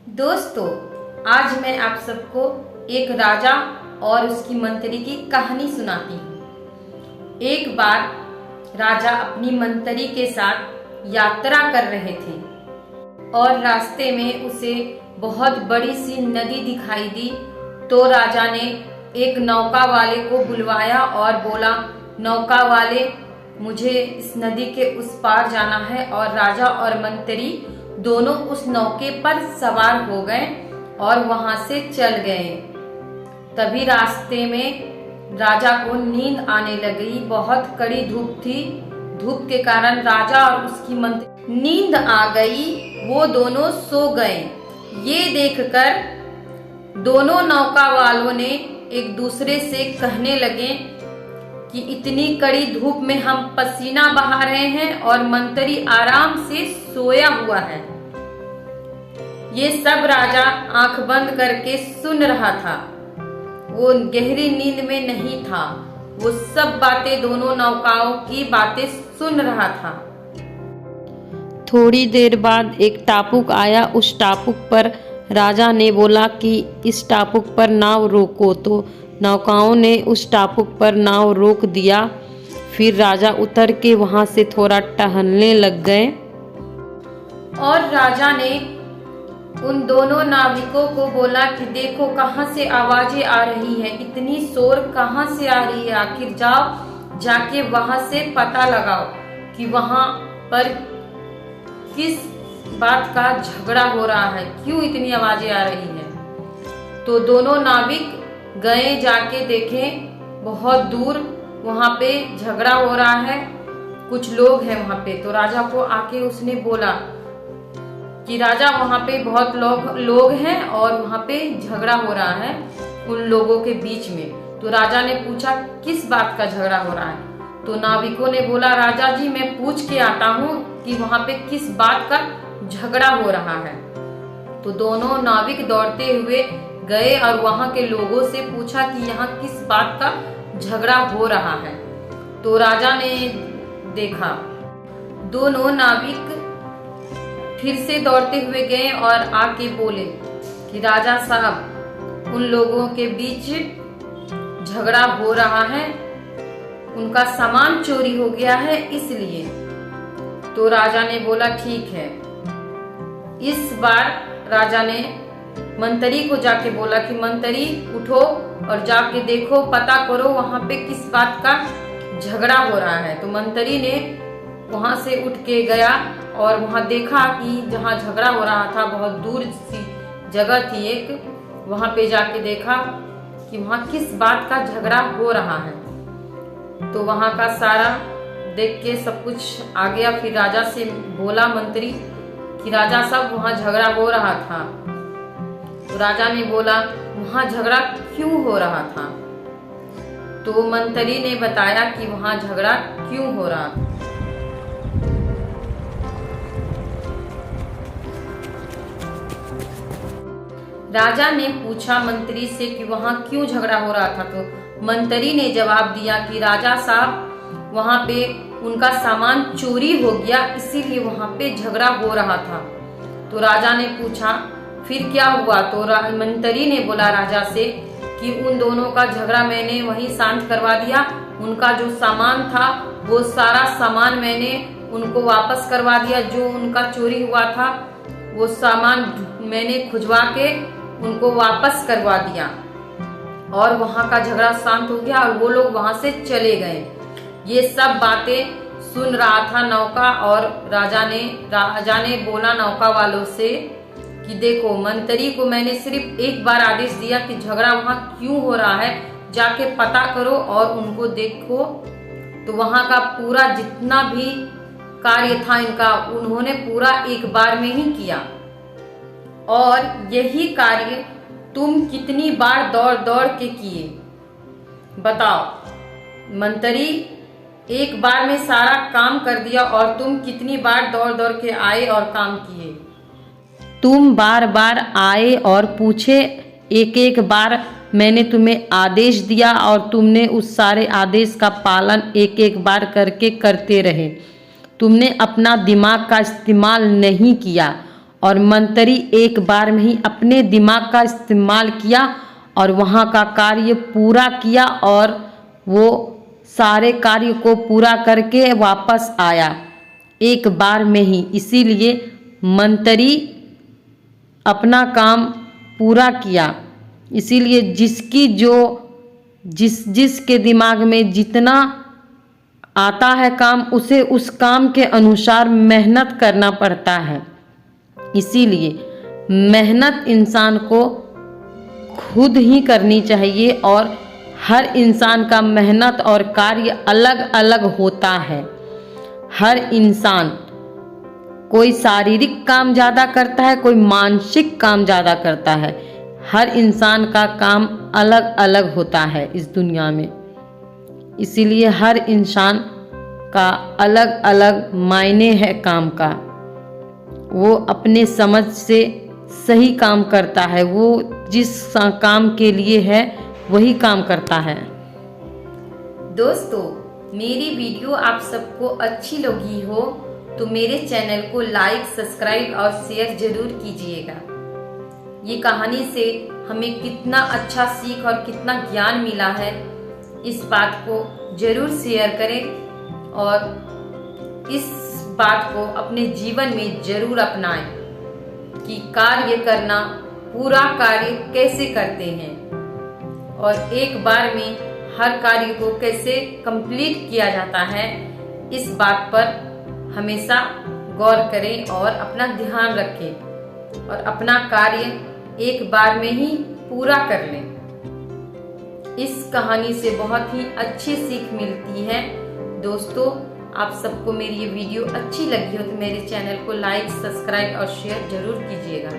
दोस्तों, आज मैं आप सबको एक राजा और उसकी मंत्री की कहानी सुनाती हूँ। एक बार राजा अपनी मंत्री के साथ यात्रा कर रहे थे और रास्ते में उसे बहुत बड़ी सी नदी दिखाई दी। तो राजा ने एक नौका वाले को बुलवाया और बोला, नौका वाले, मुझे इस नदी के उस पार जाना है। और राजा और मंत्री दोनों उस नौके पर सवार हो गए और वहां से चल गए। तभी रास्ते में राजा को नींद आने लगी। बहुत कड़ी धूप थी। धूप के कारण राजा और उसकी मंत्री नींद आ गई। वो दोनों सो गए। ये देखकर दोनों नौका वालों ने एक दूसरे से कहने लगे कि इतनी कड़ी धूप में हम पसीना बहा रहे हैं और मंत्री आराम से सोया हुआ है। ये सब राजा आंख बंद करके सुन रहा था। वो गहरी नींद में नहीं था। वो सब बातें, दोनों नौकाओं की बातें सुन रहा था। थोड़ी देर बाद एक टापू आया। उस टापू पर राजा ने बोला कि इस टापू पर नाव रोको। तो नौकाओं ने उस टापू पर नाव रोक दिया। फिर राजा उतर के वहां से थोड़ा टहलने लग गए। और राजा ने उन दोनों नाविकों को बोला कि देखो कहाँ से आवाजें आ रही है, इतनी शोर कहाँ से आ रही है। आखिर जाओ, जाके वहां से पता लगाओ कि वहां पर किस बात का झगड़ा हो रहा है, क्यों इतनी आवाजें आ रही है। तो दोनों नाविक गए, जाके देखे बहुत दूर वहां पे झगड़ा हो रहा है, कुछ लोग हैं वहां पे। तो राजा को आके उसने बोला कि राजा, वहां पे बहुत लोग हैं और वहां पे झगड़ा हो रहा है उन लोगों के बीच में। तो राजा ने पूछा किस बात का झगड़ा हो रहा है। तो नाविकों ने बोला, राजा जी मैं पूछ के आता हूँ कि वहां पे किस बात का झगड़ा हो रहा है। तो दोनों नाविक दौड़ते हुए गए और वहां के लोगों से पूछा कि यहाँ किस बात का झगड़ा हो रहा है। तो राजा ने देखा। दोनों नाविक फिर से दौड़ते हुए गए और आके बोले कि राजा साहब, उन लोगों के बीच झगड़ा हो रहा है, उनका सामान चोरी हो गया है इसलिए। तो राजा ने बोला ठीक है। इस बार राजा ने मंत्री को जाके बोला कि मंत्री उठो और जाके देखो, पता करो वहां पे किस बात का झगड़ा हो रहा है। तो मंत्री ने वहां से उठ के गया और वहां देखा कि जहां झगड़ा हो रहा था बहुत दूर सी जगह थी एक, वहां पे जाके देखा कि वहां किस बात का झगड़ा हो रहा है। तो वहां का सारा देख के सब कुछ आ गया। फिर राजा से बोला मंत्री कि राजा साहब, वहां झगड़ा हो रहा था। तो राजा ने बोला वहां झगड़ा क्यों हो रहा था। तो मंत्री ने बताया कि वहां झगड़ा क्यों हो रहा था। राजा ने पूछा मंत्री से कि वहां क्यों झगड़ा हो रहा था। तो मंत्री ने जवाब दिया कि राजा साहब, वहां पे उनका सामान चोरी हो गया, इसीलिए वहां पे झगड़ा हो रहा था। तो राजा ने पूछा फिर क्या हुआ। तो मंत्री ने बोला राजा से कि उन दोनों का झगड़ा मैंने वहीं शांत करवा दिया। उनका जो सामान था वो सारा सामान मैंने उनको वापस करवा दिया। जो उनका चोरी हुआ था वो सामान मैंने खुजवा के उनको वापस करवा दिया और वहां का झगड़ा शांत हो गया और वो लोग वहां से चले गए। ये सब बातें सुन रहा था नौका। और राजा ने बोला नौका वालों से कि देखो, मंत्री को मैंने सिर्फ एक बार आदेश दिया कि झगड़ा वहां क्यों हो रहा है, जाके पता करो और उनको देखो। तो वहां का पूरा जितना भी कार्य था इनका, उन्होंने पूरा एक बार में ही किया। और यही कार्य तुम कितनी बार दौड़ दौड़ के किए, बताओ। मंत्री एक बार में सारा काम कर दिया और तुम कितनी बार दौड़ दौड़ के आए और काम किए। तुम बार बार आए और पूछे। एक एक बार मैंने तुम्हें आदेश दिया और तुमने उस सारे आदेश का पालन एक एक बार करके करते रहे। तुमने अपना दिमाग का इस्तेमाल नहीं किया और मंत्री एक बार में ही अपने दिमाग का इस्तेमाल किया और वहाँ का कार्य पूरा किया और वो सारे कार्य को पूरा करके वापस आया एक बार में ही। इसीलिए मंत्री अपना काम पूरा किया। इसीलिए जिसके दिमाग में जितना आता है काम, उसे उस काम के अनुसार मेहनत करना पड़ता है। इसीलिए मेहनत इंसान को खुद ही करनी चाहिए और हर इंसान का मेहनत और कार्य अलग अलग होता है। हर इंसान कोई शारीरिक काम ज़्यादा करता है, कोई मानसिक काम ज़्यादा करता है। हर इंसान का काम अलग अलग होता है इस दुनिया में। इसीलिए हर इंसान का अलग अलग मायने है काम का। वो अपने समझ से सही काम करता है। वो जिस काम के लिए है वही काम करता है। दोस्तों, मेरी वीडियो आप सबको अच्छी लगी हो तो मेरे चैनल को लाइक, सब्सक्राइब और शेयर जरूर कीजिएगा। ये कहानी से हमें कितना अच्छा सीख और कितना ज्ञान मिला है, इस बात को जरूर शेयर करें और इस बात को अपने जीवन में जरूर अपनाएं कि कार्य करना, पूरा कार्य कैसे करते हैं और एक बार में हर कार्य को कैसे कंप्लीट किया जाता है। इस बात पर हमेशा गौर करें और अपना ध्यान रखें और अपना कार्य एक बार में ही पूरा कर लें। इस कहानी से बहुत ही अच्छी सीख मिलती है। दोस्तों, आप सबको मेरी ये वीडियो अच्छी लगी हो तो मेरे चैनल को लाइक, सब्सक्राइब और शेयर जरूर कीजिएगा।